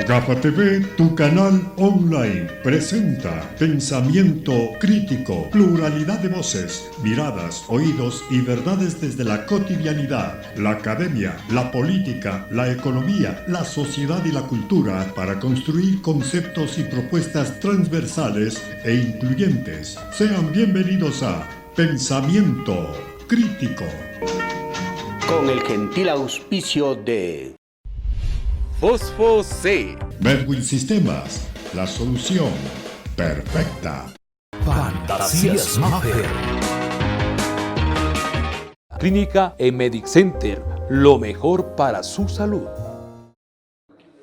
Gafa TV, tu canal online, presenta pensamiento crítico, pluralidad de voces, miradas, oídos y verdades desde la cotidianidad, la academia, la política, la economía, la sociedad y la cultura para construir conceptos y propuestas transversales e incluyentes. Sean bienvenidos a Pensamiento Crítico. Con el gentil auspicio de Fosfo C. Medwin Sistemas, la solución perfecta. Fantasías Maffer. Clínica Medic Center, lo mejor para su salud.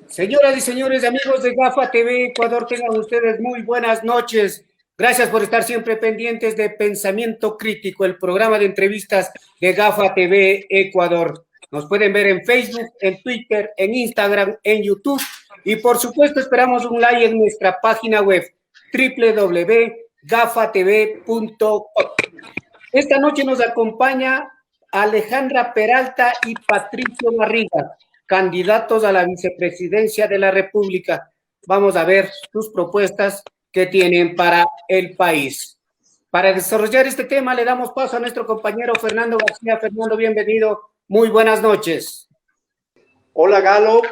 Señoras y señores, amigos de Gafa TV Ecuador, tengan ustedes muy buenas noches. Gracias por estar siempre pendientes de Pensamiento Crítico, el programa de entrevistas de Gafa TV Ecuador. Nos pueden ver en Facebook, en Twitter, en Instagram, en YouTube y por supuesto esperamos un like en nuestra página web www.gafatv.com. Esta noche nos acompaña Alejandra Peralta y Patricio Barriga, candidatos a la vicepresidencia de la República. Vamos a ver sus propuestas que tienen para el país. Para desarrollar este tema le damos paso a nuestro compañero Fernando García. Fernando, bienvenido. Muy buenas noches. Hola Galo,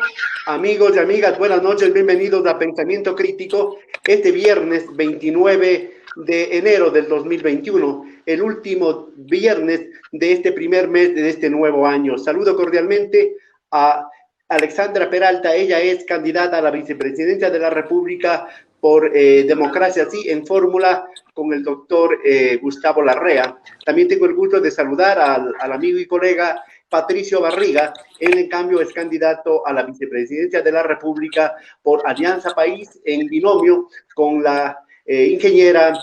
amigos y amigas, buenas noches, bienvenidos a Pensamiento Crítico. Este viernes 29 de enero del 2021, el último viernes de este primer mes de este nuevo año. Saludo cordialmente a Alexandra Peralta, ella es candidata a la vicepresidencia de la República por Democracia Sí en Fórmula con el doctor Gustavo Larrea. También tengo el gusto de saludar al amigo y colega Patricio Barriga. Él en cambio es candidato a la vicepresidencia de la República por Alianza País en binomio con la ingeniera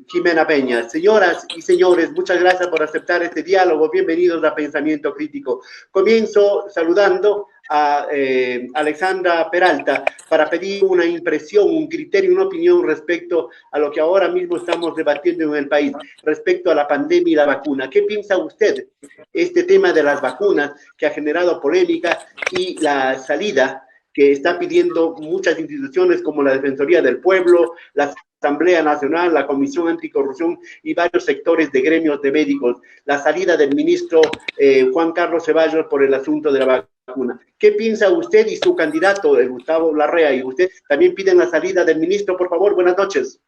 Jimena Peña. Señoras y señores, muchas gracias por aceptar este diálogo. Bienvenidos a Pensamiento Crítico. Comienzo saludando a Alexandra Peralta para pedir una impresión, un criterio, una opinión respecto a lo que ahora mismo estamos debatiendo en el país, respecto a la pandemia y la vacuna. ¿Qué piensa usted este tema de las vacunas que ha generado polémica y la salida que está pidiendo muchas instituciones como la Defensoría del Pueblo, la Asamblea Nacional, la Comisión Anticorrupción y varios sectores de gremios de médicos, la salida del ministro Juan Carlos Ceballos por el asunto de la vacuna? ¿Qué piensa usted y su candidato, Gustavo Larrea, y usted también piden la salida del ministro? Por favor, buenas noches.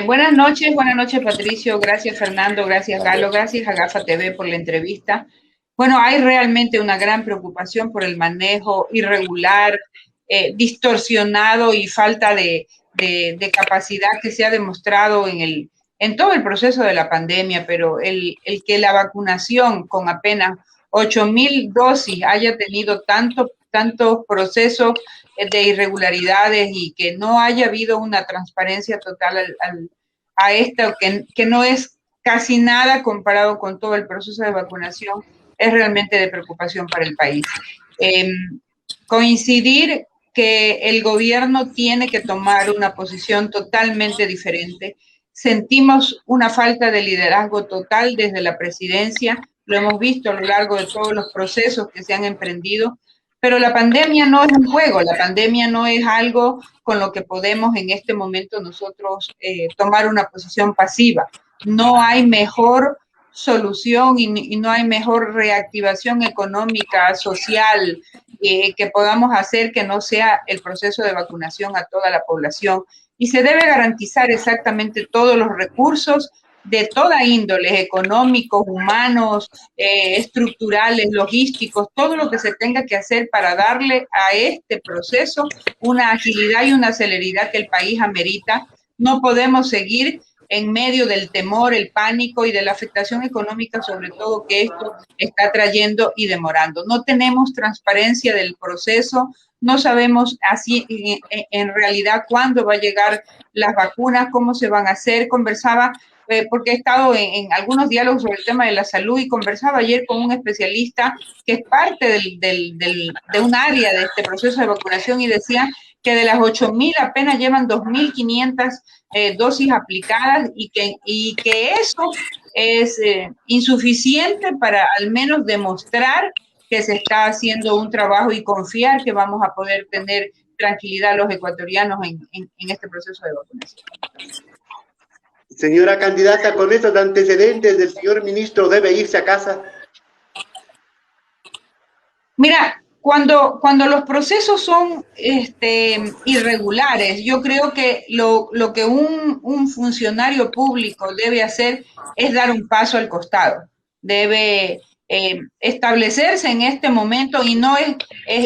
Buenas noches Patricio, gracias Fernando, gracias Galo, gracias a Gafa TV por la entrevista. Bueno, hay realmente una gran preocupación por el manejo irregular, distorsionado y falta de capacidad que se ha demostrado en todo el proceso de la pandemia, pero el que la vacunación con apenas 8,000 dosis haya tenido tantos procesos de irregularidades y que no haya habido una transparencia total a esto, que no es casi nada comparado con todo el proceso de vacunación, es realmente de preocupación para el país. Coincidir que el gobierno tiene que tomar una posición totalmente diferente. Sentimos una falta de liderazgo total desde la presidencia, lo hemos visto a lo largo de todos los procesos que se han emprendido, pero la pandemia no es un juego, la pandemia no es algo con lo que podemos en este momento nosotros tomar una posición pasiva. No hay mejor solución y no hay mejor reactivación económica, social, que podamos hacer que no sea el proceso de vacunación a toda la población. Y se debe garantizar exactamente todos los recursos de toda índole, económicos, humanos, estructurales, logísticos, todo lo que se tenga que hacer para darle a este proceso una agilidad y una celeridad que el país amerita. No podemos seguir en medio del temor, el pánico y de la afectación económica, sobre todo, que esto está trayendo y demorando. No tenemos transparencia del proceso, no sabemos así en realidad cuándo va a llegar las vacunas, cómo se van a hacer. Conversaba, porque he estado en algunos diálogos sobre el tema de la salud y conversaba ayer con un especialista que es parte de un área de este proceso de vacunación y decía que de las 8,000 apenas llevan 2,500 dosis aplicadas y que eso es insuficiente para al menos demostrar que se está haciendo un trabajo y confiar que vamos a poder tener tranquilidad los ecuatorianos en este proceso de vacunación. Señora candidata, con estos antecedentes del señor ministro, ¿debe irse a casa? Mira, cuando los procesos son irregulares, yo creo que lo que un funcionario público debe hacer es dar un paso al costado. Debe establecerse en este momento y no es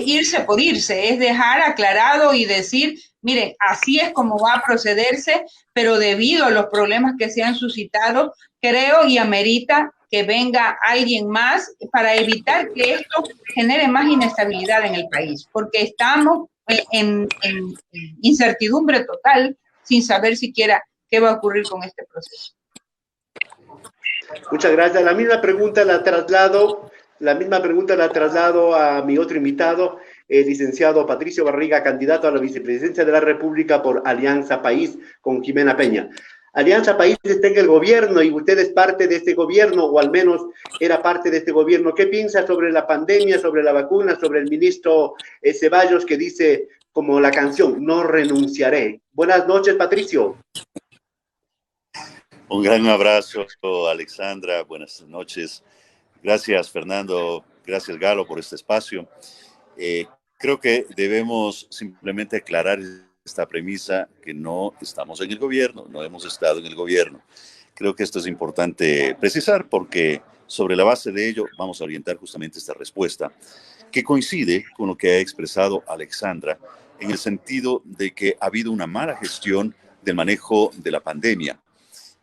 irse por irse, es dejar aclarado y decir, mire, así es como va a procederse, pero debido a los problemas que se han suscitado, creo y amerita que venga alguien más para evitar que esto genere más inestabilidad en el país, porque estamos en incertidumbre total sin saber siquiera qué va a ocurrir con este proceso. Muchas gracias. La misma pregunta la traslado a mi otro invitado, el licenciado Patricio Barriga, candidato a la vicepresidencia de la República por Alianza País con Jimena Peña. Alianza País está en el gobierno y usted es parte de este gobierno, o al menos era parte de este gobierno. ¿Qué piensa sobre la pandemia, sobre la vacuna, sobre el ministro Ceballos que dice, como la canción, no renunciaré? Buenas noches, Patricio. Un gran abrazo, Alexandra. Buenas noches. Gracias, Fernando. Gracias, Galo, por este espacio. Creo que debemos simplemente aclarar esta premisa que no estamos en el gobierno, no hemos estado en el gobierno. Creo que esto es importante precisar porque sobre la base de ello vamos a orientar justamente esta respuesta que coincide con lo que ha expresado Alexandra en el sentido de que ha habido una mala gestión del manejo de la pandemia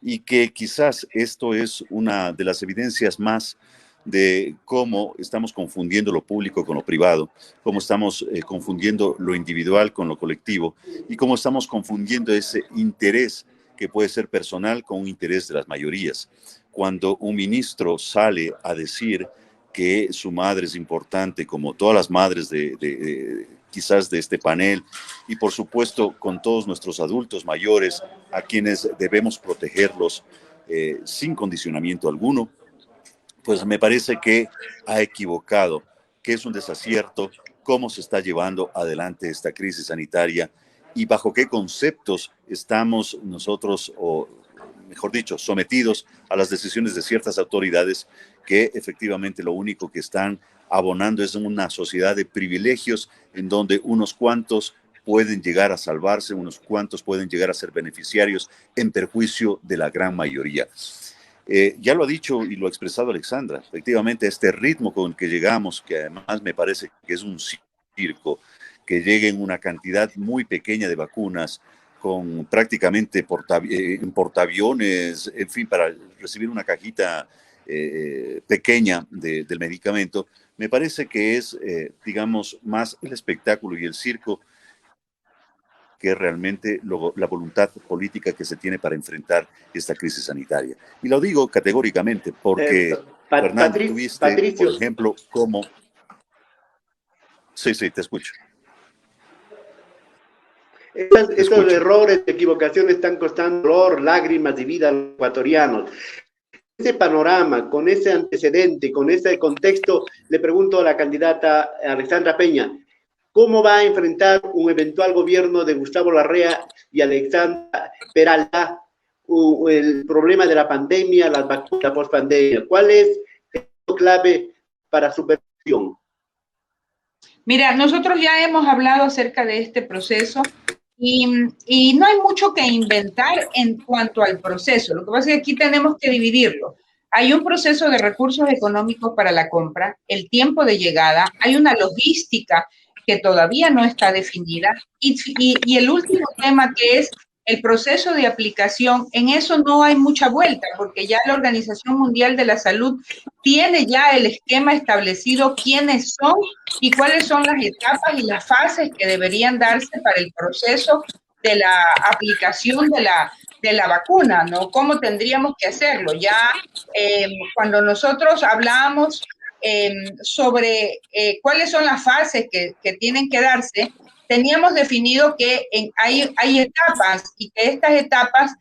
y que quizás esto es una de las evidencias más de cómo estamos confundiendo lo público con lo privado, cómo estamos confundiendo lo individual con lo colectivo y cómo estamos confundiendo ese interés que puede ser personal con un interés de las mayorías. Cuando un ministro sale a decir que su madre es importante, como todas las madres quizás de este panel, y por supuesto con todos nuestros adultos mayores, a quienes debemos protegerlos sin condicionamiento alguno, pues me parece que ha equivocado, que es un desacierto cómo se está llevando adelante esta crisis sanitaria y bajo qué conceptos estamos nosotros, o mejor dicho, sometidos a las decisiones de ciertas autoridades que efectivamente lo único que están abonando es una sociedad de privilegios en donde unos cuantos pueden llegar a salvarse, unos cuantos pueden llegar a ser beneficiarios en perjuicio de la gran mayoría. Ya lo ha dicho y lo ha expresado Alexandra, efectivamente este ritmo con el que llegamos, que además me parece que es un circo, que lleguen una cantidad muy pequeña de vacunas con prácticamente portaaviones, en fin, para recibir una cajita pequeña del medicamento, me parece que es, digamos, más el espectáculo y el circo que es realmente la voluntad política que se tiene para enfrentar esta crisis sanitaria. Y lo digo categóricamente porque, Fernando, tuviste, Patricio, por ejemplo, cómo... Sí, te escucho. Estos errores, equivocaciones están costando dolor, lágrimas y vida a los ecuatorianos. Ese panorama, con ese antecedente, con ese contexto, le pregunto a la candidata Alexandra Peña, ¿cómo va a enfrentar un eventual gobierno de Gustavo Larrea y Alexandra Peralta el problema de la pandemia, las vacunas, la pospandemia? ¿Cuál es el clave para su supervisión? Mira, nosotros ya hemos hablado acerca de este proceso y no hay mucho que inventar en cuanto al proceso. Lo que pasa es que aquí tenemos que dividirlo. Hay un proceso de recursos económicos para la compra, el tiempo de llegada, hay una logística que todavía no está definida y el último tema que es el proceso de aplicación, en eso no hay mucha vuelta porque ya la Organización Mundial de la Salud tiene ya el esquema establecido, quiénes son y cuáles son las etapas y las fases que deberían darse para el proceso de la aplicación de la vacuna, ¿no? ¿Cómo tendríamos que hacerlo? Ya cuando nosotros hablamos sobre cuáles son las fases que tienen que darse, teníamos definido que hay etapas y que estas etapas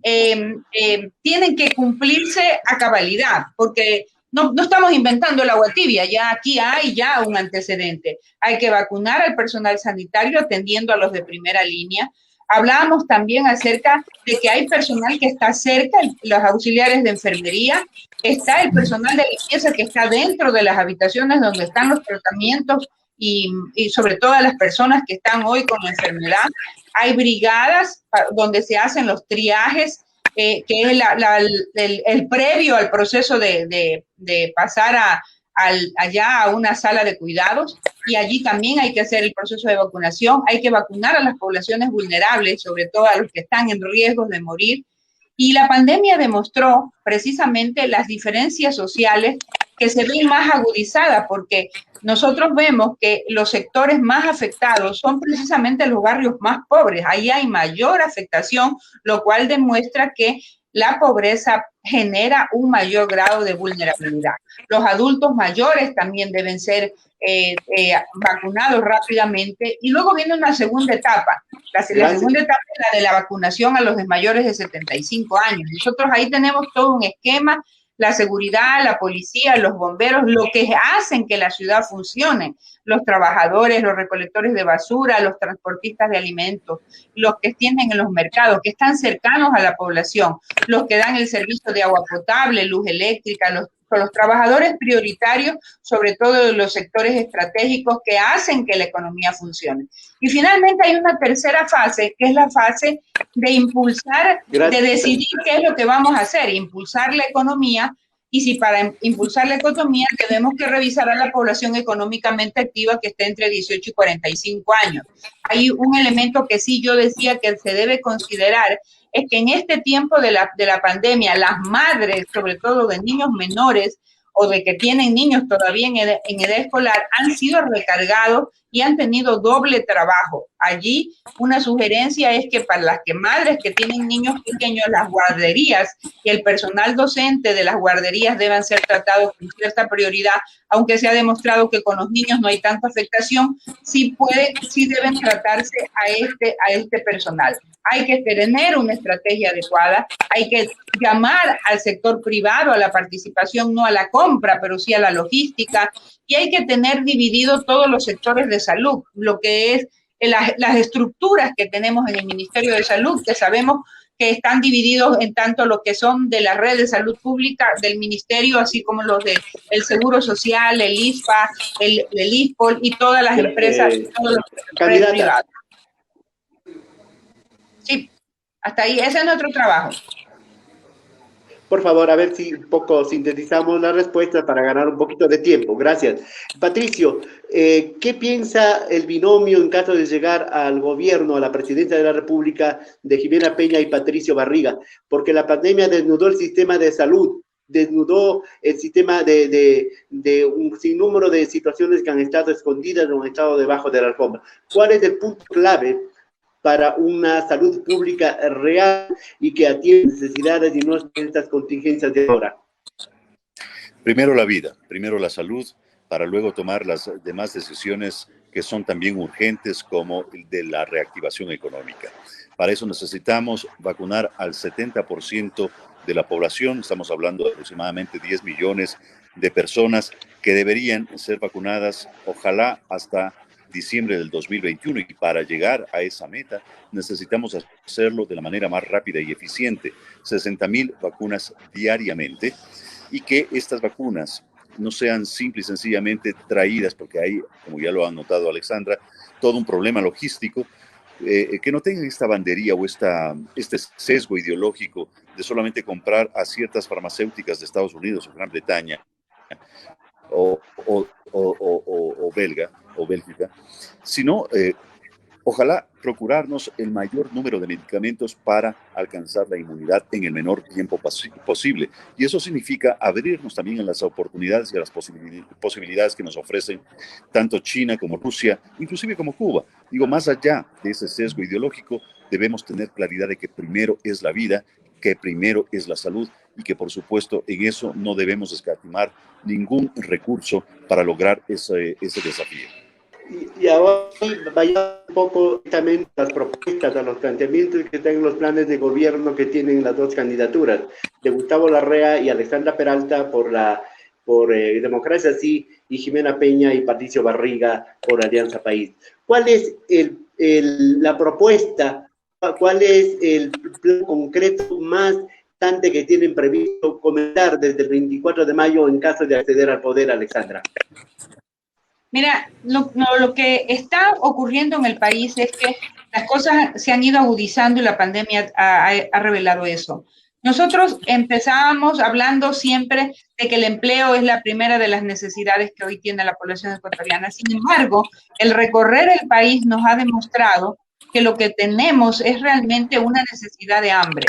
tienen que cumplirse a cabalidad, porque no estamos inventando el agua tibia, ya aquí hay ya un antecedente. Hay que vacunar al personal sanitario atendiendo a los de primera línea. Hablábamos también acerca de que hay personal que está cerca, los auxiliares de enfermería, está el personal de limpieza que está dentro de las habitaciones donde están los tratamientos y sobre todo a las personas que están hoy con la enfermedad. Hay brigadas donde se hacen los triajes, que es el previo al proceso de pasar allá a una sala de cuidados, y allí también hay que hacer el proceso de vacunación. Hay que vacunar a las poblaciones vulnerables, sobre todo a los que están en riesgo de morir. Y la pandemia demostró precisamente las diferencias sociales que se ven más agudizadas, porque nosotros vemos que los sectores más afectados son precisamente los barrios más pobres. Ahí hay mayor afectación, lo cual demuestra que la pobreza genera un mayor grado de vulnerabilidad. Los adultos mayores también deben ser vacunados rápidamente. Y luego viene una segunda etapa. La segunda etapa es la de la vacunación a los de mayores de 75 años. Nosotros ahí tenemos todo un esquema, la seguridad, la policía, los bomberos, lo que hacen que la ciudad funcione, los trabajadores, los recolectores de basura, los transportistas de alimentos, los que tienen en los mercados, que están cercanos a la población, los que dan el servicio de agua potable, luz eléctrica, los trabajadores prioritarios, sobre todo los sectores estratégicos que hacen que la economía funcione. Y finalmente hay una tercera fase, que es la fase de impulsar, de decidir qué es lo que vamos a hacer, impulsar la economía. Y si para impulsar la economía tenemos que revisar a la población económicamente activa que está entre 18 y 45 años. Hay un elemento que sí yo decía que se debe considerar, es que en este tiempo de la pandemia, las madres, sobre todo de niños menores o de que tienen niños todavía en edad escolar, han sido recargados y han tenido doble trabajo. Allí una sugerencia es que para las madres que tienen niños pequeños, las guarderías y el personal docente de las guarderías deben ser tratados con cierta prioridad, aunque se ha demostrado que con los niños no hay tanta afectación, sí deben tratarse a este personal. Hay que tener una estrategia adecuada, hay que llamar al sector privado a la participación, no a la compra, pero sí a la logística, y hay que tener dividido todos los sectores de salud, lo que es las estructuras que tenemos en el Ministerio de Salud, que sabemos que están divididos en tanto lo que son de la red de salud pública del ministerio, así como los del Seguro Social, el ISPA, el ISPOL y todas las empresas, todos los sectores privados. Sí, hasta ahí, ese es nuestro trabajo. Por favor, a ver si un poco sintetizamos la respuesta para ganar un poquito de tiempo. Gracias. Patricio, ¿qué piensa el binomio en caso de llegar al gobierno, a la presidencia de la República, de Jimena Peña y Patricio Barriga? Porque la pandemia desnudó el sistema de salud, desnudó el sistema de un sinnúmero de situaciones que han estado escondidas o han estado debajo de la alfombra. ¿Cuál es el punto clave para una salud pública real y que atiende necesidades y no estas contingencias de ahora? Primero la vida, primero la salud, para luego tomar las demás decisiones que son también urgentes, como el de la reactivación económica. Para eso necesitamos vacunar al 70% de la población. Estamos hablando de aproximadamente 10 millones de personas que deberían ser vacunadas, ojalá hasta diciembre del 2021, y para llegar a esa meta necesitamos hacerlo de la manera más rápida y eficiente, 60,000 vacunas diariamente, y que estas vacunas no sean simple y sencillamente traídas, porque hay, como ya lo ha notado Alexandra, todo un problema logístico, que no tengan esta bandería o este sesgo ideológico de solamente comprar a ciertas farmacéuticas de Estados Unidos o Gran Bretaña o belga o Bélgica, sino ojalá procurarnos el mayor número de medicamentos para alcanzar la inmunidad en el menor tiempo posible. Y eso significa abrirnos también a las oportunidades y a las posibilidades que nos ofrecen tanto China como Rusia, inclusive como Cuba. Digo, más allá de ese sesgo ideológico, debemos tener claridad de que primero es la vida, que primero es la salud, y que por supuesto en eso no debemos escatimar ningún recurso para lograr ese desafío. Y ahora vaya un poco también a las propuestas, a los planteamientos que están en los planes de gobierno que tienen las dos candidaturas, de Gustavo Larrea y Alexandra Peralta, por la por Democracia Sí, y Jimena Peña y Patricio Barriga por Alianza País. ¿Cuál es la propuesta? ¿Cuál es el plan concreto más importante que tienen previsto comentar desde el 24 de mayo en caso de acceder al poder, Alexandra? Mira, lo que está ocurriendo en el país es que las cosas se han ido agudizando y la pandemia ha revelado eso. Nosotros empezábamos hablando siempre de que el empleo es la primera de las necesidades que hoy tiene la población ecuatoriana. Sin embargo, el recorrer el país nos ha demostrado que lo que tenemos es realmente una necesidad de hambre.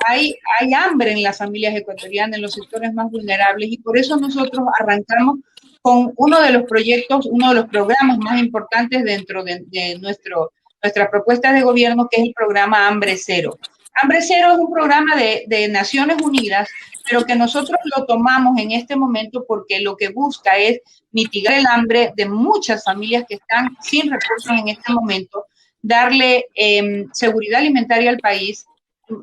Hay hambre en las familias ecuatorianas, en los sectores más vulnerables, y por eso nosotros arrancamos con uno de los proyectos, uno de los programas más importantes dentro de nuestras propuestas de gobierno, que es el programa Hambre Cero. Hambre Cero es un programa de Naciones Unidas, pero que nosotros lo tomamos en este momento porque lo que busca es mitigar el hambre de muchas familias que están sin recursos en este momento, darle seguridad alimentaria al país,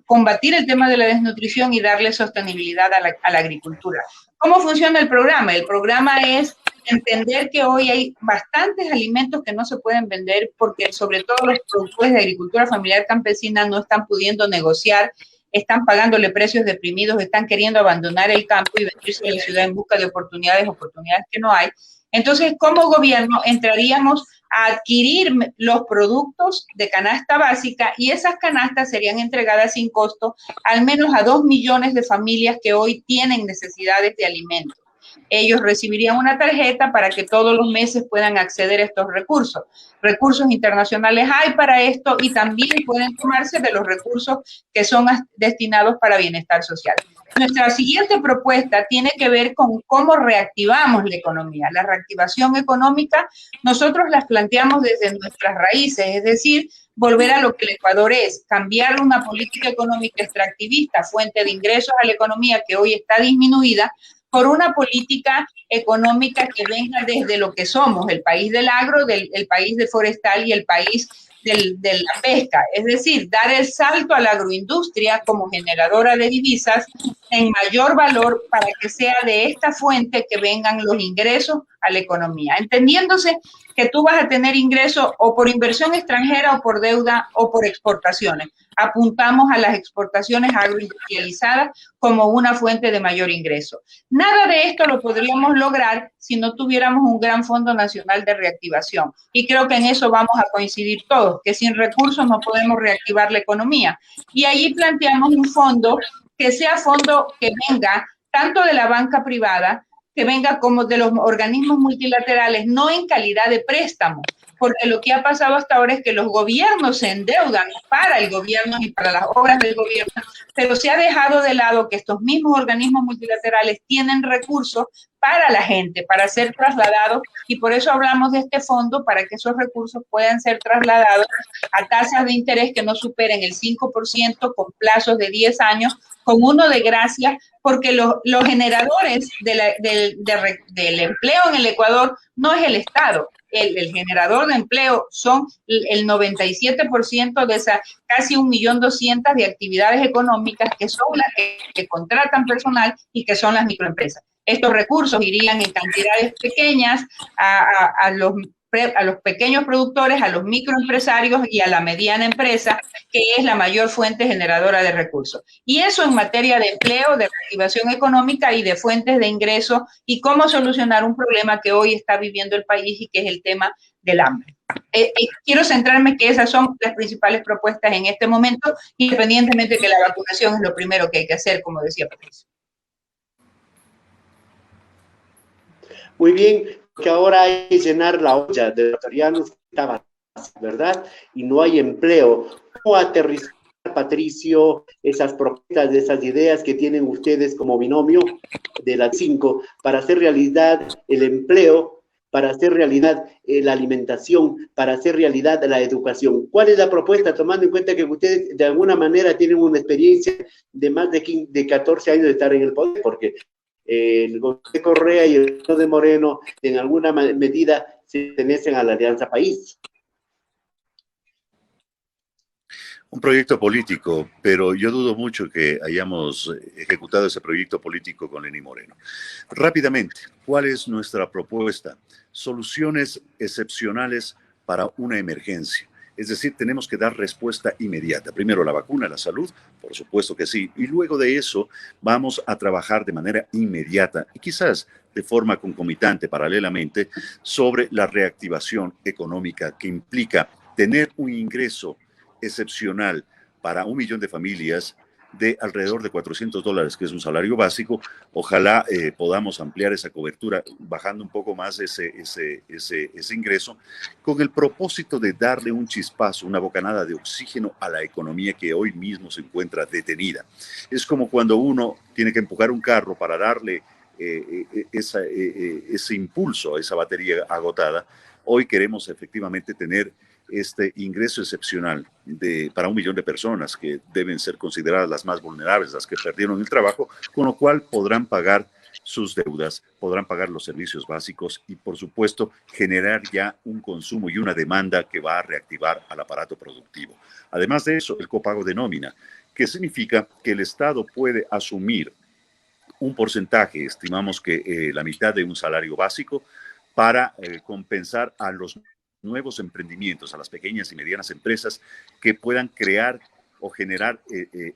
combatir el tema de la desnutrición y darle sostenibilidad a la agricultura. ¿Cómo funciona el programa? El programa es entender que hoy hay bastantes alimentos que no se pueden vender porque sobre todo los productores de agricultura familiar campesina no están pudiendo negociar, están pagándole precios deprimidos, están queriendo abandonar el campo y venirse a la ciudad en busca de oportunidades que no hay. Entonces, como gobierno, entraríamos a adquirir los productos de canasta básica y esas canastas serían entregadas sin costo al menos a 2 millones de familias que hoy tienen necesidades de alimentos. Ellos recibirían una tarjeta para que todos los meses puedan acceder a estos recursos. Recursos internacionales hay para esto y también pueden tomarse de los recursos que son destinados para bienestar social. Nuestra siguiente propuesta tiene que ver con cómo reactivamos la economía. La reactivación económica nosotros las planteamos desde nuestras raíces, es decir, volver a lo que el Ecuador es, cambiar una política económica extractivista, fuente de ingresos a la economía que hoy está disminuida, por una política económica que venga desde lo que somos, el país del agro, el país de forestal y el país de la pesca. Es decir, dar el salto a la agroindustria como generadora de divisas en mayor valor para que sea de esta fuente que vengan los ingresos a la economía. Entendiéndose que tú vas a tener ingresos o por inversión extranjera o por deuda o por exportaciones. Apuntamos a las exportaciones agroindustrializadas como una fuente de mayor ingreso. Nada de esto lo podríamos lograr si no tuviéramos un gran Fondo Nacional de Reactivación. Y creo que en eso vamos a coincidir todos, que sin recursos no podemos reactivar la economía. Y allí planteamos un fondo que sea fondo que venga tanto de la banca privada, que venga como de los organismos multilaterales, no en calidad de préstamo, porque lo que ha pasado hasta ahora es que los gobiernos se endeudan para el gobierno y para las obras del gobierno, pero se ha dejado de lado que estos mismos organismos multilaterales tienen recursos para la gente, para ser trasladados, y por eso hablamos de este fondo, para que esos recursos puedan ser trasladados a tasas de interés que no superen el 5% con plazos de 10 años, con uno de gracia, porque los generadores del empleo en el Ecuador no es el Estado. El generador de empleo son el 97% de esas casi 1.200.000 de actividades económicas que son las que contratan personal y que son las microempresas. Estos recursos irían en cantidades pequeñas a los pequeños productores, a los microempresarios y a la mediana empresa, que es la mayor fuente generadora de recursos. Y eso en materia de empleo, de reactivación económica y de fuentes de ingreso y cómo solucionar un problema que hoy está viviendo el país y que es el tema del hambre. Quiero centrarme que esas son las principales propuestas en este momento, independientemente de que la vacunación es lo primero que hay que hacer, como decía Patricio. Muy bien, que ahora hay que llenar la olla de los ecuatorianos que estaba, ¿verdad? Y no hay empleo. ¿Cómo aterrizar, Patricio, esas propuestas, esas ideas que tienen ustedes como binomio de las 5 para hacer realidad el empleo, para hacer realidad la alimentación, para hacer realidad la educación? ¿Cuál es la propuesta, tomando en cuenta que ustedes de alguna manera tienen una experiencia de más de 14 años de estar en el poder? Porque el gobierno de Correa y el gobierno de Moreno en alguna medida se pertenecen a la Alianza País. Un proyecto político, pero yo dudo mucho que hayamos ejecutado ese proyecto político con Lenín Moreno. Rápidamente, ¿cuál es nuestra propuesta? Soluciones excepcionales para una emergencia. Es decir, tenemos que dar respuesta inmediata. Primero la vacuna, la salud, por supuesto que sí. Y luego de eso vamos a trabajar de manera inmediata y quizás de forma concomitante, paralelamente, sobre la reactivación económica que implica tener un ingreso excepcional para 1 millón de familias de alrededor de $400, que es un salario básico. Ojalá podamos ampliar esa cobertura bajando un poco más ese ingreso, con el propósito de darle un chispazo, una bocanada de oxígeno a la economía que hoy mismo se encuentra detenida. Es como cuando uno tiene que empujar un carro para darle ese impulso a esa batería agotada. Hoy queremos efectivamente tener este ingreso excepcional para 1 millón de personas que deben ser consideradas las más vulnerables, las que perdieron el trabajo, con lo cual podrán pagar sus deudas, podrán pagar los servicios básicos y, por supuesto, generar ya un consumo y una demanda que va a reactivar al aparato productivo. Además de eso, el copago de nómina, que significa que el Estado puede asumir un porcentaje, estimamos que la mitad de un salario básico, para compensar a los nuevos emprendimientos, a las pequeñas y medianas empresas que puedan crear o generar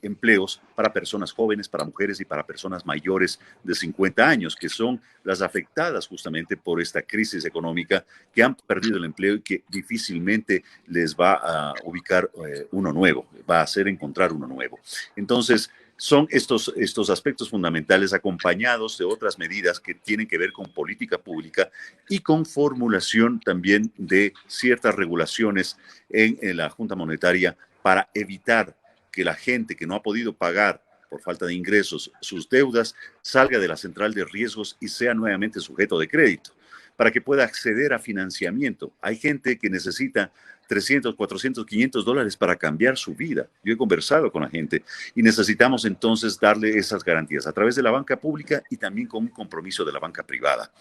empleos para personas jóvenes, para mujeres y para personas mayores de 50 años, que son las afectadas justamente por esta crisis económica, que han perdido el empleo y que difícilmente les va a ubicar uno nuevo, va a hacer encontrar uno nuevo. Entonces, son estos aspectos fundamentales acompañados de otras medidas que tienen que ver con política pública y con formulación también de ciertas regulaciones en la Junta Monetaria para evitar que la gente que no ha podido pagar por falta de ingresos sus deudas salga de la central de riesgos y sea nuevamente sujeto de crédito, para que pueda acceder a financiamiento. Hay gente que necesita $300, $400, $500 para cambiar su vida. Yo he conversado con la gente y necesitamos entonces darle esas garantías a través de la banca pública y también con un compromiso de la banca privada.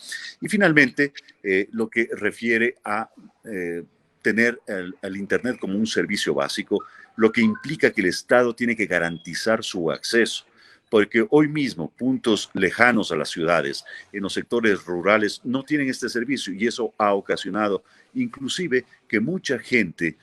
Y finalmente, lo que refiere a tener el Internet como un servicio básico, lo que implica que el Estado tiene que garantizar su acceso, porque hoy mismo puntos lejanos a las ciudades, en los sectores rurales, no tienen este servicio y eso ha ocasionado inclusive que mucha gente,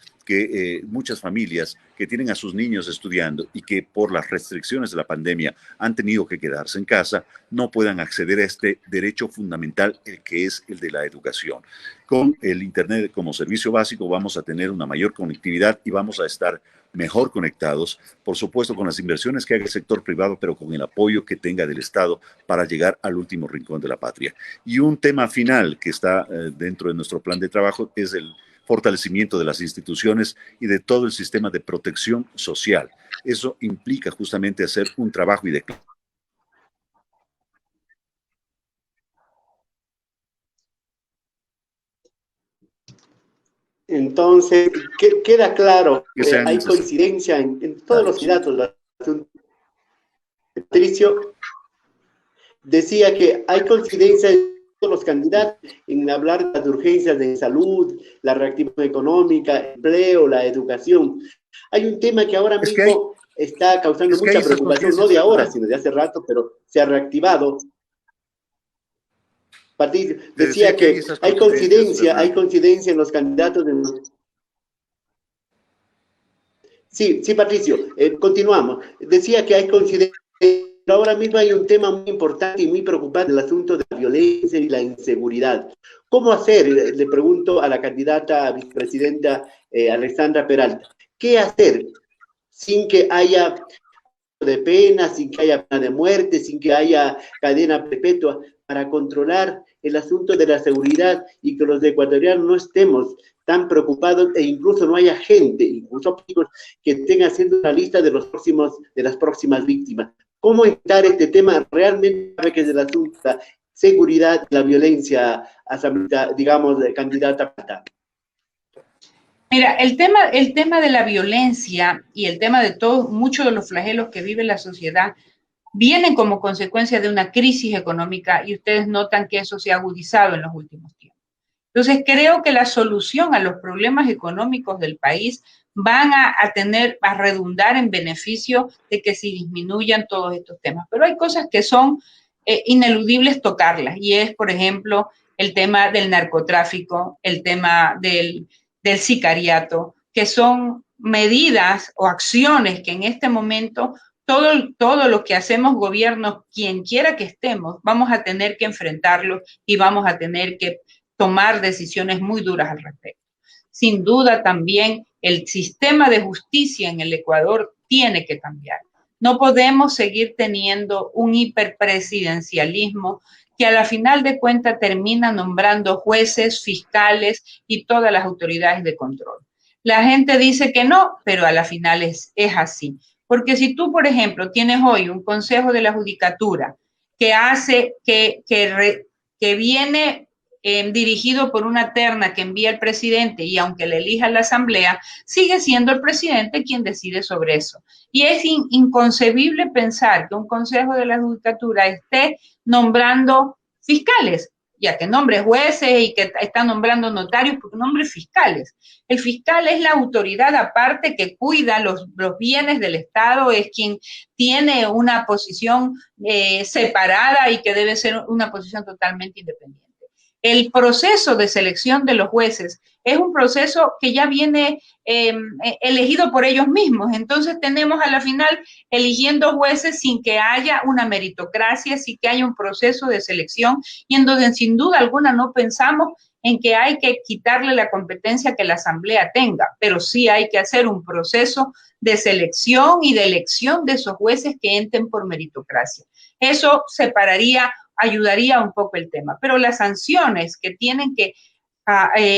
muchas familias que tienen a sus niños estudiando y que por las restricciones de la pandemia han tenido que quedarse en casa, no puedan acceder a este derecho fundamental, el que es el de la educación. Con el Internet como servicio básico vamos a tener una mayor conectividad y vamos a estar mejor conectados, por supuesto con las inversiones que haga el sector privado, pero con el apoyo que tenga del Estado para llegar al último rincón de la patria. Y un tema final que está dentro de nuestro plan de trabajo es el fortalecimiento de las instituciones y de todo el sistema de protección social. Eso implica justamente hacer un trabajo y de... Entonces, queda claro que hay coincidencia en todos los datos. Patricio decía que hay coincidencia en todos los candidatos en hablar de las urgencias de salud, la reactivación económica, empleo, la educación. Hay un tema que ahora mismo está causando mucha preocupación, no de ahora, sino de hace rato, pero se ha reactivado. Patricio decía que hay coincidencia en los candidatos. Sí, Patricio, continuamos. Decía que hay coincidencia, pero ahora mismo hay un tema muy importante y muy preocupante, el asunto de la violencia y la inseguridad. ¿Cómo hacer? Le pregunto a la candidata a vicepresidenta Alexandra Peralta. ¿Qué hacer sin que haya de pena, sin que haya pena de muerte, sin que haya cadena perpetua, para controlar el asunto de la seguridad y que los ecuatorianos no estemos tan preocupados e incluso no haya gente, incluso que estén haciendo una lista de las próximas víctimas? ¿Cómo evitar este tema realmente que es el asunto de la seguridad y la violencia, digamos, de candidata? Mira, el tema de la violencia y el tema de muchos de los flagelos que vive la sociedad vienen como consecuencia de una crisis económica y ustedes notan que eso se ha agudizado en los últimos tiempos. Entonces, creo que la solución a los problemas económicos del país van a redundar en beneficio de que se disminuyan todos estos temas. Pero hay cosas que son ineludibles tocarlas, y es, por ejemplo, el tema del narcotráfico, el tema del sicariato, que son medidas o acciones que en este momento todo lo que hacemos gobiernos, quien quiera que estemos, vamos a tener que enfrentarlo y vamos a tener que tomar decisiones muy duras al respecto. Sin duda también el sistema de justicia en el Ecuador tiene que cambiar. No podemos seguir teniendo un hiperpresidencialismo que a la final de cuentas termina nombrando jueces, fiscales y todas las autoridades de control. La gente dice que no, pero a la final es así. Porque si tú, por ejemplo, tienes hoy un Consejo de la Judicatura que viene dirigido por una terna que envía el presidente, y aunque le elija la Asamblea, sigue siendo el presidente quien decide sobre eso. Y es inconcebible pensar que un Consejo de la Judicatura esté nombrando fiscales, ya que nombre jueces y que está nombrando notarios, porque nombre fiscales. El fiscal es la autoridad aparte que cuida los bienes del Estado, es quien tiene una posición separada y que debe ser una posición totalmente independiente. El proceso de selección de los jueces es un proceso que ya viene elegido por ellos mismos. Entonces tenemos a la final eligiendo jueces sin que haya una meritocracia, sin que haya un proceso de selección, y en donde sin duda alguna no pensamos en que hay que quitarle la competencia que la Asamblea tenga, pero sí hay que hacer un proceso de selección y de elección de esos jueces que entren por meritocracia. Eso ayudaría un poco el tema, pero las sanciones que tienen que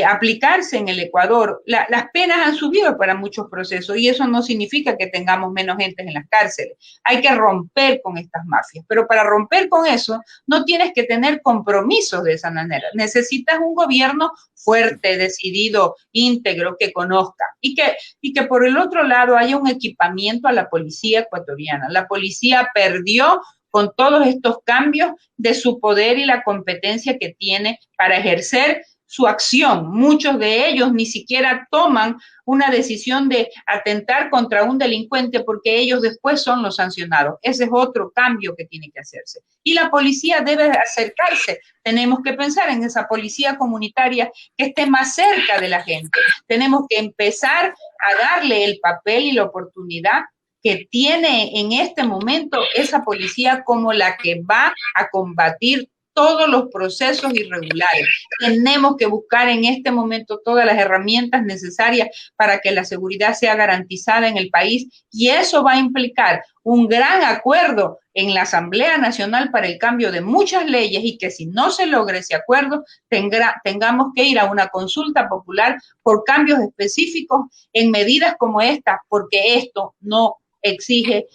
aplicarse en el Ecuador, las penas han subido para muchos procesos, y eso no significa que tengamos menos gente en las cárceles. Hay que romper con estas mafias, pero para romper con eso no tienes que tener compromisos de esa manera. Necesitas un gobierno fuerte, decidido, íntegro, que conozca, y que por el otro lado haya un equipamiento a la policía ecuatoriana. La policía perdió con todos estos cambios de su poder y la competencia que tiene para ejercer su acción. Muchos de ellos ni siquiera toman una decisión de atentar contra un delincuente, porque ellos después son los sancionados. Ese es otro cambio que tiene que hacerse. Y la policía debe acercarse. Tenemos que pensar en esa policía comunitaria que esté más cerca de la gente. Tenemos que empezar a darle el papel y la oportunidad que tiene en este momento esa policía como la que va a combatir todos los procesos irregulares. Tenemos que buscar en este momento todas las herramientas necesarias para que la seguridad sea garantizada en el país, y eso va a implicar un gran acuerdo en la Asamblea Nacional para el cambio de muchas leyes, y que si no se logra ese acuerdo, tengamos que ir a una consulta popular por cambios específicos en medidas como esta, porque esto no exige,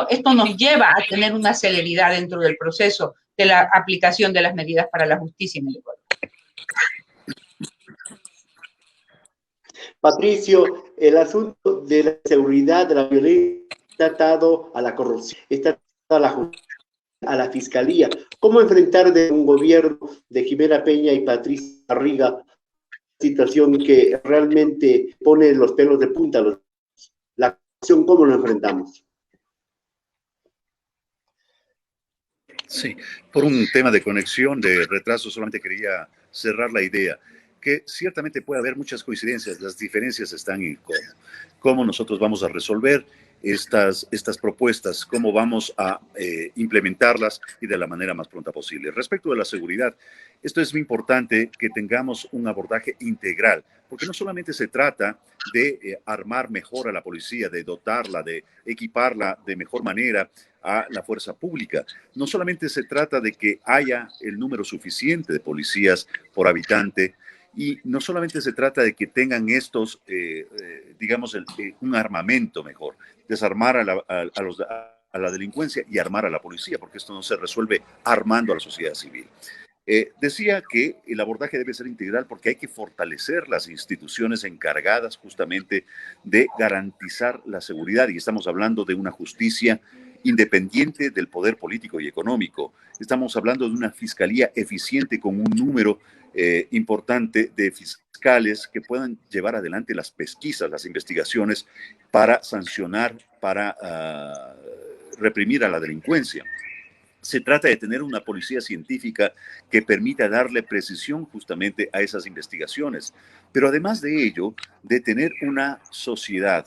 esto nos lleva a tener una celeridad dentro del proceso de la aplicación de las medidas para la justicia en el Ecuador. Patricio, el asunto de la seguridad, de la violencia, está atado a la corrupción, está atado a la justicia, a la fiscalía. ¿Cómo enfrentar de un gobierno de Jimena Peña y Patricio Barriga situación que realmente pone los pelos de punta? La corrupción, ¿cómo lo enfrentamos? Sí, por un tema de conexión, de retraso, solamente quería cerrar la idea, que ciertamente puede haber muchas coincidencias, las diferencias están en cómo nosotros vamos a resolver estas propuestas, cómo vamos a implementarlas y de la manera más pronta posible. Respecto de la seguridad, esto es muy importante que tengamos un abordaje integral, porque no solamente se trata de armar mejor a la policía, de dotarla, de equiparla de mejor manera a la fuerza pública. No solamente se trata de que haya el número suficiente de policías por habitante, y no solamente se trata de que tengan estos, digamos, un armamento mejor, desarmar a la delincuencia y armar a la policía, porque esto no se resuelve armando a la sociedad civil. Decía que el abordaje debe ser integral porque hay que fortalecer las instituciones encargadas justamente de garantizar la seguridad, y estamos hablando de una justicia independiente del poder político y económico. Estamos hablando de una fiscalía eficiente con un número importante de fiscales que puedan llevar adelante las pesquisas, las investigaciones para sancionar, para reprimir a la delincuencia. Se trata de tener una policía científica que permita darle precisión justamente a esas investigaciones, pero además de ello, de tener una sociedad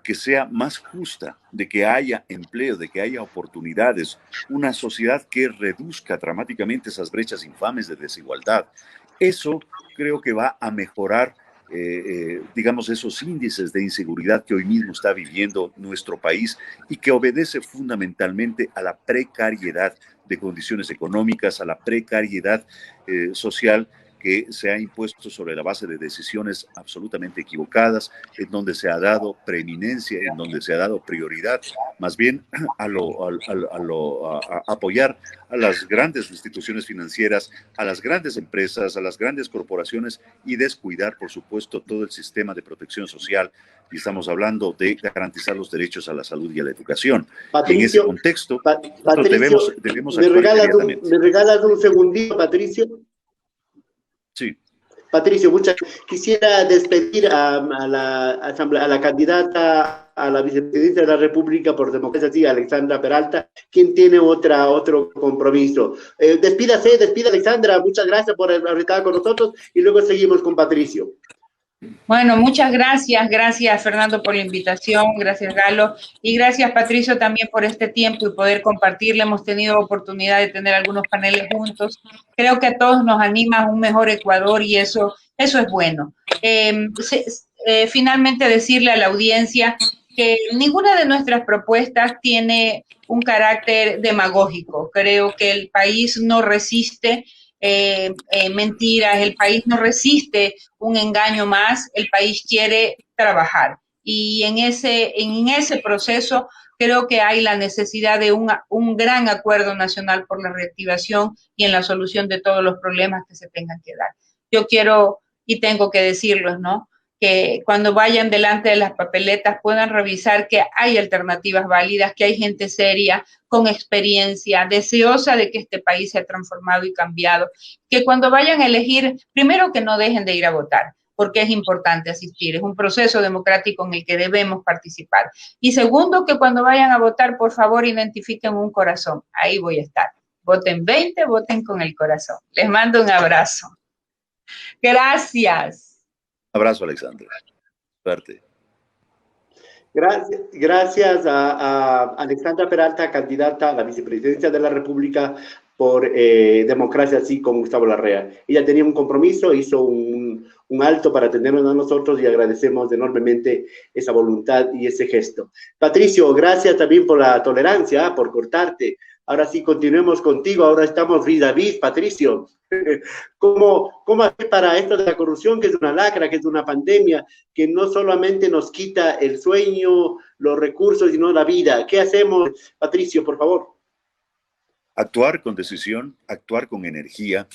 que sea más justa, de que haya empleo, de que haya oportunidades, una sociedad que reduzca dramáticamente esas brechas infames de desigualdad. Eso creo que va a mejorar, digamos, esos índices de inseguridad que hoy mismo está viviendo nuestro país y que obedece fundamentalmente a la precariedad de condiciones económicas, a la precariedad social que se ha impuesto sobre la base de decisiones absolutamente equivocadas, en donde se ha dado preeminencia, en donde se ha dado prioridad, más bien a apoyar a las grandes instituciones financieras, a las grandes empresas, a las grandes corporaciones y descuidar, por supuesto, todo el sistema de protección social. Y estamos hablando de garantizar los derechos a la salud y a la educación. Patricio, y en ese contexto, Patricio, debemos ¿me actuar ¿me regalas un segundito, Patricio? Sí. Patricio, quisiera despedir a la candidata a la vicepresidencia de la República por Democracia, sí, Alexandra Peralta, quien tiene otro compromiso. Despídase, Alexandra, muchas gracias por haber estado con nosotros y luego seguimos con Patricio. Bueno, muchas gracias Fernando por la invitación, gracias Galo y gracias Patricio también por este tiempo y poder compartirle. Hemos tenido oportunidad de tener algunos paneles juntos. Creo que a todos nos anima a un mejor Ecuador y eso es bueno. Finalmente decirle a la audiencia que ninguna de nuestras propuestas tiene un carácter demagógico. Creo que el país no resiste mentiras, el país no resiste un engaño más, el país quiere trabajar y en ese proceso creo que hay la necesidad de un gran acuerdo nacional por la reactivación y en la solución de todos los problemas que se tengan que dar. Yo quiero y tengo que decirlo, ¿no? Que cuando vayan delante de las papeletas puedan revisar que hay alternativas válidas, que hay gente seria, con experiencia, deseosa de que este país sea transformado y cambiado, que cuando vayan a elegir, primero que no dejen de ir a votar, porque es importante asistir, es un proceso democrático en el que debemos participar. Y segundo, que cuando vayan a votar, por favor, identifiquen un corazón, ahí voy a estar. Voten 20, voten con el corazón. Les mando un abrazo. Gracias. Abrazo, Alexandra. Suerte. Gracias a Alexandra Peralta, candidata a la vicepresidencia de la República por Democracia, así con Gustavo Larrea. Ella tenía un compromiso, hizo un alto para atendernos a nosotros y agradecemos enormemente esa voluntad y ese gesto. Patricio, gracias también por la tolerancia, por cortarte. Ahora sí, continuemos contigo. Ahora estamos vis a vis, Patricio. ¿Cómo hacer para esto de la corrupción, que es una lacra, que es una pandemia, que no solamente nos quita el sueño, los recursos, sino la vida? ¿Qué hacemos, Patricio, por favor? Actuar con decisión, actuar con energía,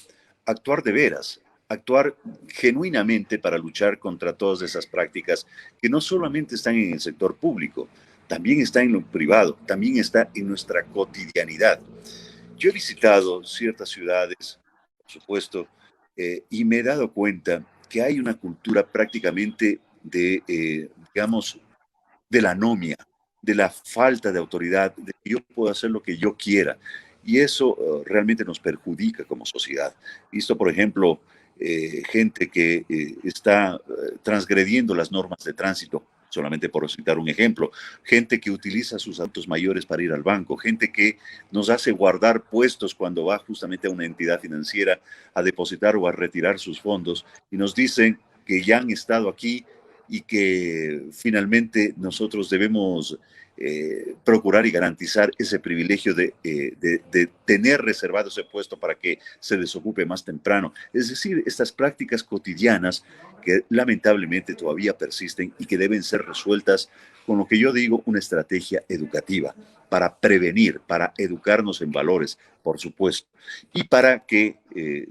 actuar de veras, actuar genuinamente para luchar contra todas esas prácticas que no solamente están en el sector público, también está en lo privado, también está en nuestra cotidianidad. Yo he visitado ciertas ciudades, por supuesto, y me he dado cuenta que hay una cultura prácticamente de, digamos, de la anomia, de la falta de autoridad, de que yo puedo hacer lo que yo quiera. Y eso realmente nos perjudica como sociedad. Visto, por ejemplo, gente que está transgrediendo las normas de tránsito, solamente por citar un ejemplo, gente que utiliza sus adultos mayores para ir al banco, gente que nos hace guardar puestos cuando va justamente a una entidad financiera a depositar o a retirar sus fondos y nos dicen que ya han estado aquí y que finalmente nosotros debemos procurar y garantizar ese privilegio de tener reservado ese puesto para que se desocupe más temprano. Es decir, estas prácticas cotidianas que lamentablemente todavía persisten y que deben ser resueltas con lo que yo digo una estrategia educativa para prevenir, para educarnos en valores, por supuesto, y para que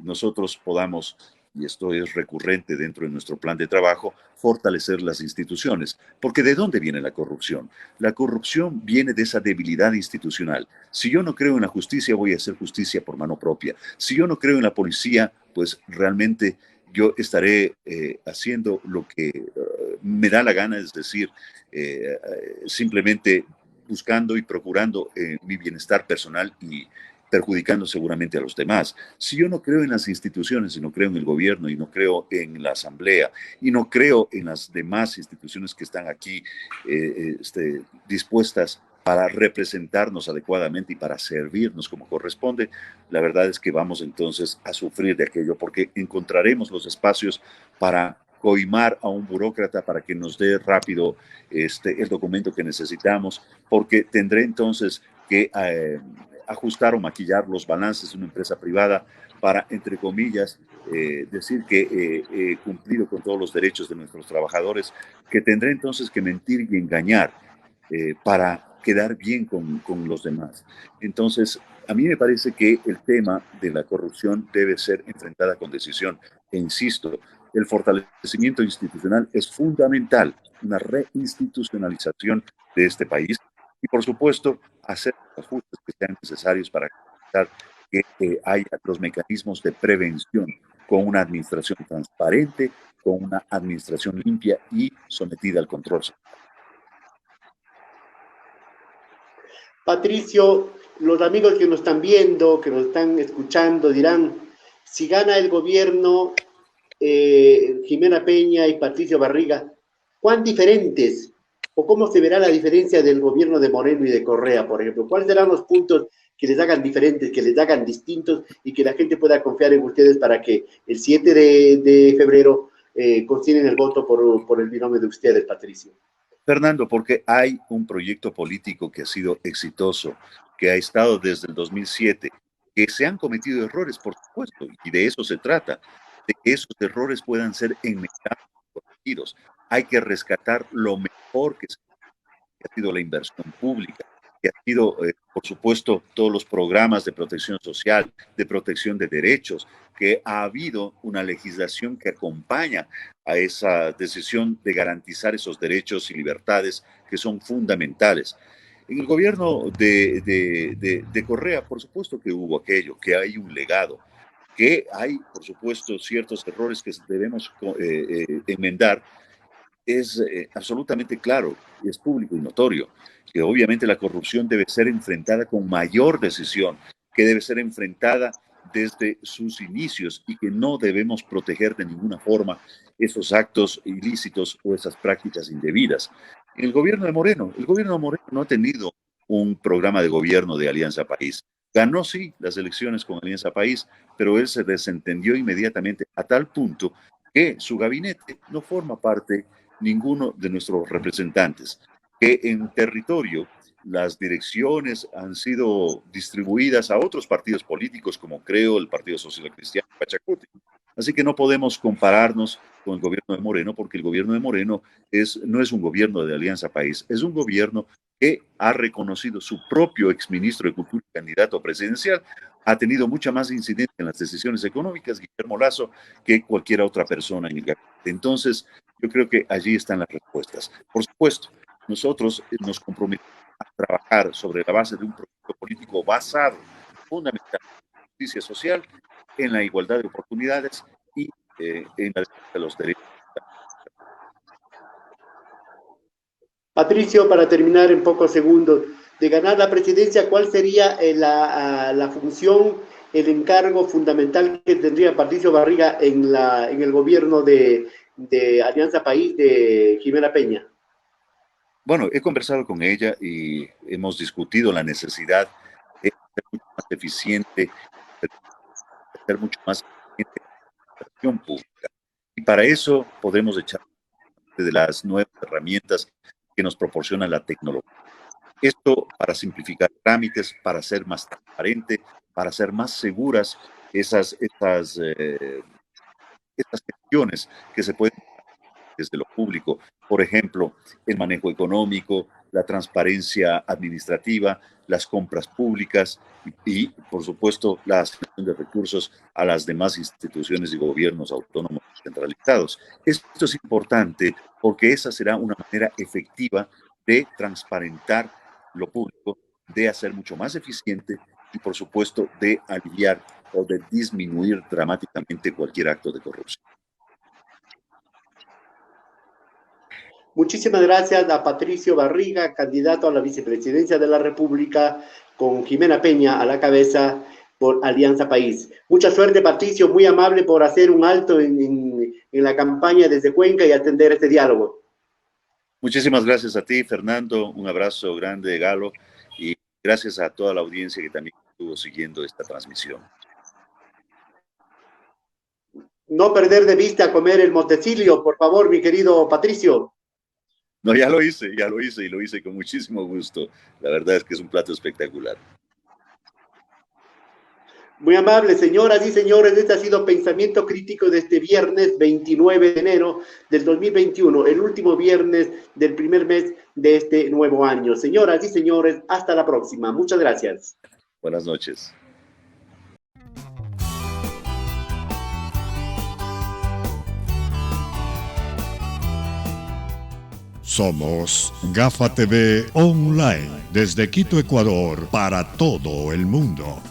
nosotros podamos, y esto es recurrente dentro de nuestro plan de trabajo, fortalecer las instituciones. Porque ¿de dónde viene la corrupción? La corrupción viene de esa debilidad institucional. Si yo no creo en la justicia, voy a hacer justicia por mano propia. Si yo no creo en la policía, pues realmente yo estaré haciendo lo que me da la gana, es decir, simplemente buscando y procurando mi bienestar personal y perjudicando seguramente a los demás. Si yo no creo en las instituciones, y no creo en el gobierno, y no creo en la asamblea, y no creo en las demás instituciones que están aquí dispuestas para representarnos adecuadamente y para servirnos como corresponde, la verdad es que vamos entonces a sufrir de aquello, porque encontraremos los espacios para coimar a un burócrata para que nos dé rápido el documento que necesitamos, porque tendré entonces que ajustar o maquillar los balances de una empresa privada para, entre comillas, decir que he cumplido con todos los derechos de nuestros trabajadores, que tendré entonces que mentir y engañar para quedar bien con los demás. Entonces, a mí me parece que el tema de la corrupción debe ser enfrentada con decisión. E insisto, el fortalecimiento institucional es fundamental, una reinstitucionalización de este país y, por supuesto, hacer los ajustes que sean necesarios para que haya los mecanismos de prevención con una administración transparente, con una administración limpia y sometida al control. Patricio, los amigos que nos están viendo, que nos están escuchando, dirán, si gana el gobierno Jimena Peña y Patricio Barriga, ¿cuán diferentes o cómo se verá la diferencia del gobierno de Moreno y de Correa, por ejemplo? ¿Cuáles serán los puntos que les hagan diferentes, que les hagan distintos y que la gente pueda confiar en ustedes para que el 7 de febrero consiguen el voto por el binomio de ustedes, Patricio? Fernando, porque hay un proyecto político que ha sido exitoso, que ha estado desde el 2007, que se han cometido errores, por supuesto, y de eso se trata, de que esos errores puedan ser enmendados, corregidos. Hay que rescatar lo mejor que ha sido la inversión pública, que ha sido, por supuesto, todos los programas de protección social, de protección de derechos, que ha habido una legislación que acompaña a esa decisión de garantizar esos derechos y libertades que son fundamentales. En el gobierno de Correa, por supuesto que hubo aquello, que hay un legado, que hay, por supuesto, ciertos errores que debemos enmendar. Es absolutamente claro, es público y notorio, que obviamente la corrupción debe ser enfrentada con mayor decisión, que debe ser enfrentada desde sus inicios y que no debemos proteger de ninguna forma esos actos ilícitos o esas prácticas indebidas. El gobierno de Moreno no ha tenido un programa de gobierno de Alianza País. Ganó, sí, las elecciones con Alianza País, pero él se desentendió inmediatamente a tal punto que su gabinete no forma parte ninguno de nuestros representantes, que en territorio las direcciones han sido distribuidas a otros partidos políticos, como creo el Partido Social Cristiano Pachacuti. Así que no podemos compararnos con el gobierno de Moreno, porque el gobierno de Moreno no es un gobierno de Alianza País, es un gobierno que ha reconocido su propio exministro de Cultura y candidato presidencial, ha tenido mucha más incidencia en las decisiones económicas, Guillermo Lasso, que cualquier otra persona en el gabinete. Entonces, yo creo que allí están las respuestas. Por supuesto, nosotros nos comprometemos a trabajar sobre la base de un proyecto político basado fundamentalmente en la justicia social, en la igualdad de oportunidades y en la defensa de los derechos. Patricio, para terminar en pocos segundos, de ganar la presidencia, ¿cuál sería la función, el encargo fundamental que tendría Patricio Barriga en el gobierno de Alianza País de Jimena Peña? Bueno, he conversado con ella y hemos discutido la necesidad de ser mucho más eficiente, de ser mucho más eficiente en la administración pública. Y para eso podemos echar de las nuevas herramientas que nos proporciona la tecnología. Esto para simplificar trámites, para ser más transparente, para hacer más seguras esas gestiones que se pueden desde lo público. Por ejemplo, el manejo económico, la transparencia administrativa, las compras públicas y por supuesto, la asignación de recursos a las demás instituciones y gobiernos autónomos centralizados. Esto es importante porque esa será una manera efectiva de transparentar lo público, de hacer mucho más eficiente y, por supuesto, de aliviar o de disminuir dramáticamente cualquier acto de corrupción. Muchísimas gracias a Patricio Barriga, candidato a la vicepresidencia de la República, con Jimena Peña a la cabeza por Alianza País. Mucha suerte, Patricio, muy amable por hacer un alto en la campaña desde Cuenca y atender este diálogo. Muchísimas gracias a ti, Fernando. Un abrazo grande, Galo, y gracias a toda la audiencia que también estuvo siguiendo esta transmisión. No perder de vista comer el Montecilio, por favor, mi querido Patricio. No, ya lo hice y lo hice con muchísimo gusto. La verdad es que es un plato espectacular. Muy amable, señoras y señores, este ha sido Pensamiento Crítico de este viernes 29 de enero del 2021, el último viernes del primer mes de este nuevo año. Señoras y señores, hasta la próxima. Muchas gracias. Buenas noches. Somos Gafa TV Online, desde Quito, Ecuador, para todo el mundo.